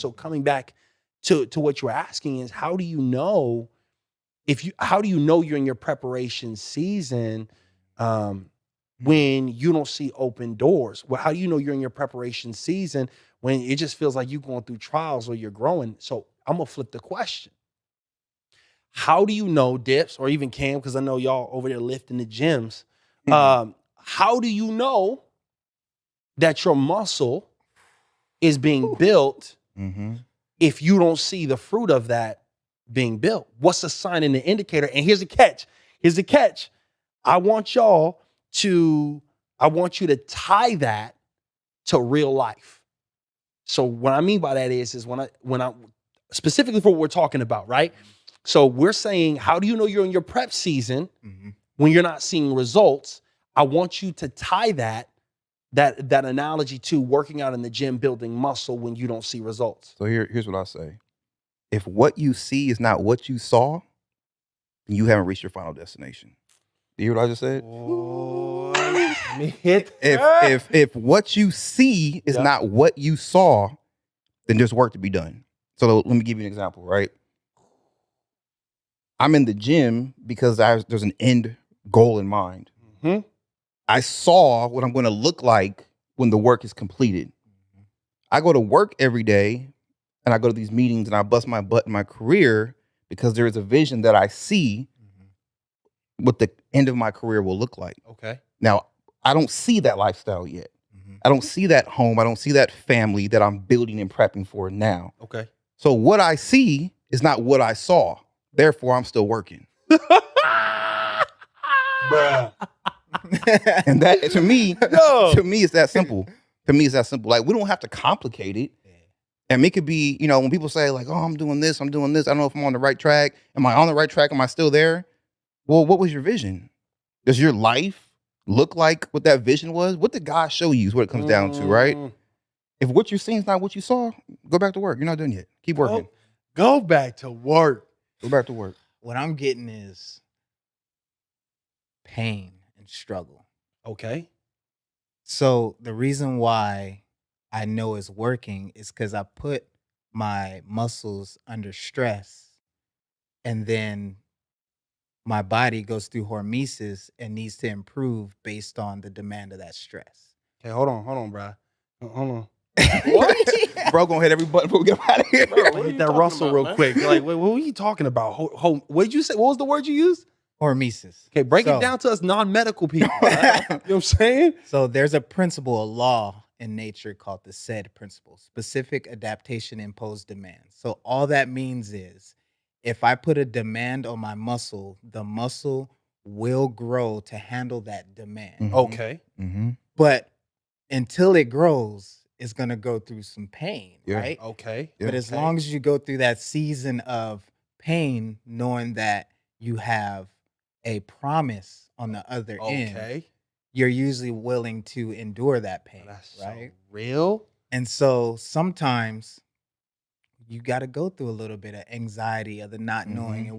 So coming back to what you were asking is how do you know if you how do you know you're in your preparation season um, when you don't see open doors? Well, how do you know you're in your preparation season when it just feels like you're going through trials or you're growing? So I'm gonna flip the question. How do you know, Dips, or even Cam, because I know y'all over there lifting the gyms. How do you know that your muscle is being built Mm-hmm. if you don't see the fruit of that being built? What's the sign and the indicator? And here's the catch. Here's the catch. I want y'all to, I want you to tie that to real life. So what I mean by that is when I specifically for what we're talking about, right? So we're saying, how do you know you're in your prep season Mm-hmm. when you're not seeing results? I want you to tie that analogy to working out in the gym, building muscle when you don't see results. So here's what I say. If what you see is not what you saw, then you haven't reached your final destination. You hear what I just said? Oh, let me hit If what you see is Yeah. not what you saw, then there's work to be done. So let me give you an example, right? I'm in the gym because there's an end goal in mind. Mhm. I saw what I'm going to look like when the work is completed. I go to work every day and I go to these meetings and I bust my butt in my career because there is a vision that I see what the end of my career will look like. Okay. Now, I don't see that lifestyle yet. I don't see that home. I don't see that family that I'm building and prepping for now. Okay. So what I see is not what I saw. Therefore, I'm still working. Bruh. And that to me, Yo. it's that simple. To me, it's that simple. Like we don't have to complicate it. And it could be, when people say like, "Oh, I'm doing this. I don't know if I'm on the right track. Am I on the right track? Am I still there?" Well, what was your vision? Does your life look like what that vision was? What did God show you is what it comes down to, right? If what you're seeing is not what you saw, go back to work. You're not done yet. Keep working. Go back to work. Go back to work. What I'm getting is pain and struggle. Okay. So the reason why I know it's working is because I put my muscles under stress, and then my body goes through hormesis and needs to improve based on the demand of that stress. Okay, hold on, bro. Hold on. Bro, gonna hit every button before we get out of here. Bro, hit that Russell real quick. Like, what are you talking about? What did you say? What was the word you used? Hormesis. Okay, break So- it down to us non-medical people. You know what I'm saying? So there's a principle, a law in nature called the SAID principle, specific adaptation imposed demand. So all that means is if I put a demand on my muscle, the muscle will grow to handle that demand. Okay. Mm-hmm. But until it grows, it's going to go through some pain, Yeah. right? Okay. Yeah. But as Okay. long as you go through that season of pain, knowing that you have a promise on the other end, Okay. you're usually willing to endure that pain, That's right? so real. And so sometimes you got to go through a little bit of anxiety of the not knowing. And